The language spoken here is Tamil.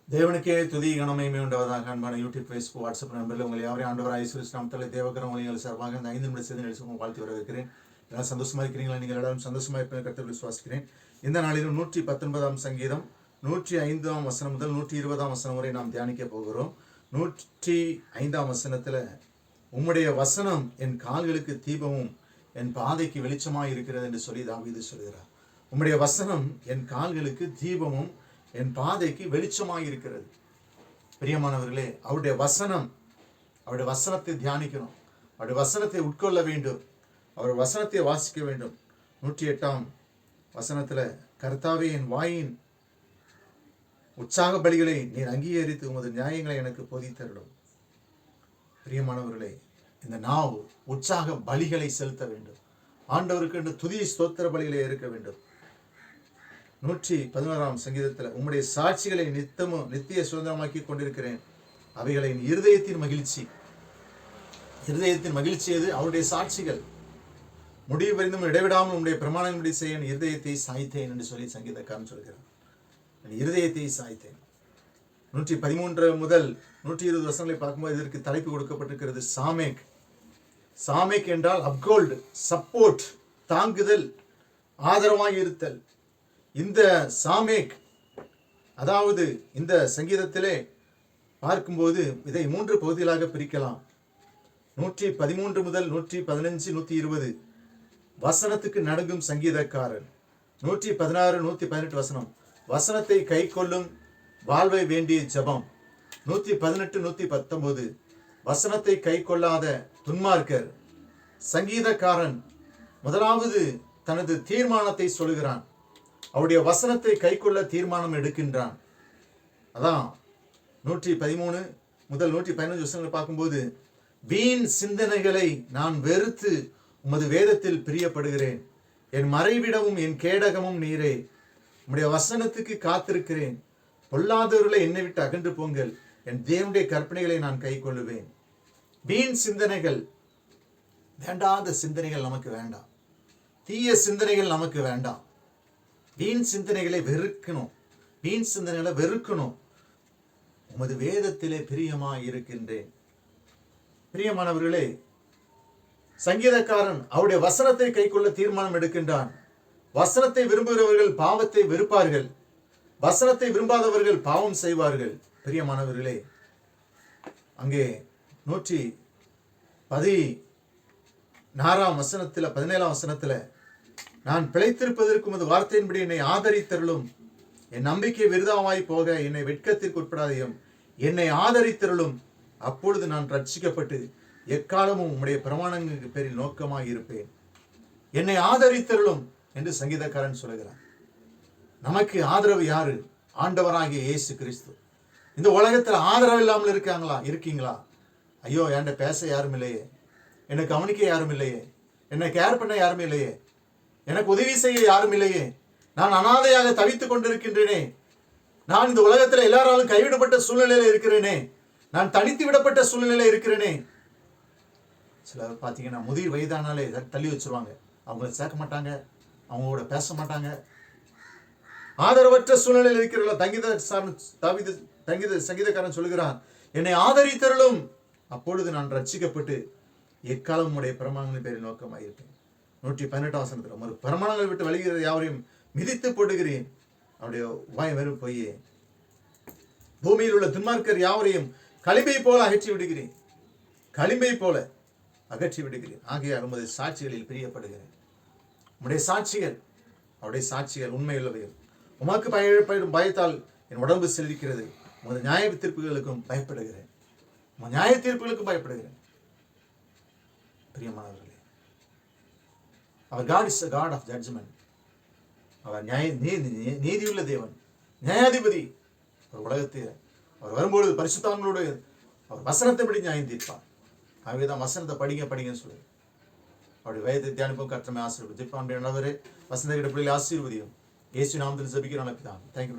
தேவனுக்கே துதி கனமகிமை உண்டாவதாக. அன்பான யூடியூப், ஃபேஸ்புக், வாட்ஸ்அப் நண்பர்கள் உங்களை யாரையும் ஆண்டவராக இயேசு கிறிஸ்து நாமத்திலே தேவகரம் உங்கள் சார்பாக இந்த 5 நிமிட செய்தி நிகழ்ச்சி வாழ்த்து வரவேற்கிறேன். எல்லாம் சந்தோஷமா இருக்கிறீங்களா? நீங்கள் எல்லாரும் சந்தோஷமா இருப்பேன் கர்த்தர் விசுவாசிக்கிறேன். இந்த நாளிலும் 119ஆம் சங்கீதம் 105ஆம் வசனம் முதல் 120ஆம் வசனம் வரை நாம் தியானிக்க போகிறோம். 105ஆம் வசனத்தில், உம்முடைய வசனம் என் கால்களுக்கு தீபமும் என் பாதைக்கு வெளிச்சமாக இருக்கிறது என்று சொல்லி தாவீது சொல்கிறார். உம்முடைய வசனம் என் கால்களுக்கு தீபமும் என் பாதைக்கு வெளிச்சமாக இருக்கிறது. பிரியமானவர்களே, அவருடைய வசனத்தை தியானிக்கணும், அவருடைய வசனத்தை உட்கொள்ள வேண்டும், அவர் வசனத்தை வாசிக்க வேண்டும். 108ஆம் வசனத்தில், கர்த்தாவே என் வாயின் உற்சாக பலிகளை நீர் அங்கீகரித்து உமது நியாயங்களை எனக்கு போதித்தருளும். பிரியமானவர்களே, இந்த நாவு உற்சாக பலிகளை செலுத்த வேண்டும். ஆண்டவருக்கு என்று துதி ஸ்தோத்திர பலிகளை இருக்க வேண்டும். 111ஆம் சங்கீதத்தில், உம்முடைய சாட்சிகளை நித்திய சுதந்திரமாக்கி கொண்டிருக்கிறேன், அவைகளை இருதயத்தின் மகிழ்ச்சி எது? அவருடைய சாட்சிகள். முடிவு வரைந்தும் இடைவிடாமல் உம்முடைய பிரமாணங்களை செய்ய இருதயத்தை சாய்த்தேன் என்று சொல்லி சங்கீதக்காரன் சொல்கிறார். இருதயத்தை சாய்த்தேன். 113 முதல் 120 வசனங்களை பார்க்கும்போது இதற்கு தலைப்பு கொடுக்கப்பட்டிருக்கிறது சாமேக். சாமேக் என்றால் அப்கோல்டு, சப்போர்ட், தாங்குதல், ஆதரவாக இருத்தல். இந்த சாமேக், அதாவது இந்த சங்கீதத்திலே பார்க்கும்போது இதை 3 பகுதிகளாக பிரிக்கலாம். 113 முதல் 115, 120 வசனத்துக்கு நடுங்கும் சங்கீதக்காரன். 116, 118 வசனம், வசனத்தை கை கொள்ளும் வாழ்வை வேண்டிய ஜபம். 118, 119 வசனத்தை கை கொள்ளாத துன்மார்க்கர். சங்கீதக்காரன் முதலாவது தனது தீர்மானத்தை சொல்கிறான், அவருடைய வசனத்தை கை கொள்ள தீர்மானம் எடுக்கின்றான். அதான் 113 முதல் 115 வசனங்களை பார்க்கும்போது, வீண் சிந்தனைகளை நான் வெறுத்து உமது வேதத்தில் பிரியப்படுகிறேன், என் மறைவிடமும் என் கேடகமும் நீரே, உம்முடைய வசனத்துக்கு காத்திருக்கிறேன், பொல்லாதவர்களை என்னை விட்டு அகன்று போங்கள், என் தேவனுடைய கற்பனைகளை நான் கை கொள்ளுவேன். வீண் சிந்தனைகள், வேண்டாத சிந்தனைகள் நமக்கு வேண்டாம், தீய சிந்தனைகள் நமக்கு வேண்டாம். வீண் சிந்தனைகளை வெறுக்கணும். உமது வேதத்திலே பிரியமாய் இருக்கின்றேன். பிரியமானவர்களே, சங்கீதக்காரன் அவருடைய வசனத்தை கைக்கொள்ள தீர்மானம் எடுக்கின்றான். வசனத்தை விரும்புகிறவர்கள் பாவத்தை வெறுப்பார்கள், வசனத்தை விரும்பாதவர்கள் பாவம் செய்வார்கள். பிரியமானவர்களே, அங்கே 114ஆம் வசனத்தில் 17ஆம் வசனத்தில், நான் பிழைத்திருப்பதற்கு உமது வார்த்தையின்படி என்னை ஆதரித்தருளும், என் நம்பிக்கை விருதாவாய் போக என்னை வெட்கத்திற்கு உட்படாதையும், என்னை ஆதரித்தருளும், அப்பொழுது நான் ரட்சிக்கப்பட்டு எக்காலமும் உம்முடைய பிரமாணங்களுக்கு பேரில் நோக்கமாய் இருப்பேன். என்னை ஆதரித்தருளும் என்று சங்கீதக்காரன் சொல்கிறான். நமக்கு ஆதரவு யாரு? ஆண்டவராகிய இயேசு கிறிஸ்து. இந்த உலகத்தில் ஆதரவு இல்லாமல் இருக்கீங்களா? ஐயோ, என்கிட்ட பேச யாரும் இல்லையே, என்னை கவனிக்க யாரும் இல்லையே, என்னை கேர் பண்ண யாரும் இல்லையே, எனக்கு உதவி செய்ய யாரும் இல்லையே, நான் அனாதையாக தவித்துக் கொண்டிருக்கின்றேனே, நான் இந்த உலகத்தில் எல்லாராலும் கைவிடப்பட்ட சூழ்நிலையில இருக்கிறேனே, நான் தனித்து விடப்பட்ட சூழ்நிலையில இருக்கிறேனே. சிலர் பார்த்தீங்கன்னா முதிர் வயதானாலே தள்ளி வச்சிருவாங்க, அவங்கள சேர்க்க மாட்டாங்க, அவங்களோட பேச மாட்டாங்க. ஆதரவற்ற சூழ்நிலையில் இருக்கிற சங்கீதக்காரன் சொல்கிறான், என்னை ஆதரித்தருளும், அப்பொழுது நான் ரட்சிக்கப்பட்டு எக்காலம் உடைய பிரமாணங்களின் பேரில் நோக்கமாயிருப்பேன். 118ஆம் வசனத்தில், ஒரு பிரமாணங்களை விட்டு வழிகிறது யாவரையும் மிதித்து போடுகிறேன், அவருடைய வாய் வெறும் பொய்யே, பூமியில் உள்ள துன்மார்க்கர் யாவரையும் களிம்பை போல அகற்றி விடுகிறேன். ஆகையால் உமது சாட்சிகளில் பிரியப்படுகிறேன். உம்முடைய சாட்சிகள், அவருடைய சாட்சிகள் உண்மையுள்ளவைகள். உமக்கு பயத்தால் என் உடம்பு செலுக்கிறது. உமது நியாய தீர்ப்புகளுக்கும் பயப்படுகிறேன். பிரியமானவர்களே, அவர் God is a God of judgment. அவர் நீதியுள்ள தேவன், நியாயாதிபதி. ஒரு உலகத்தில் அவர் வரும்பொழுது பரிசுத்தவான்களோடு அவர் வசனத்தை படி நியாயம் தீர்ப்பார். ஆகவேதான் வசனத்தை படிங்கன்னு சொல்லு. அவருடைய வயதை தியானிப்போம். கர்த்தரை ஆசீர்வதிப்பான். வசனத்தை பிள்ளைகளை ஆசீர்வதியும். இயேசு நாமத்தில் ஜெபிக்கிறோம். தேங்க்யூ.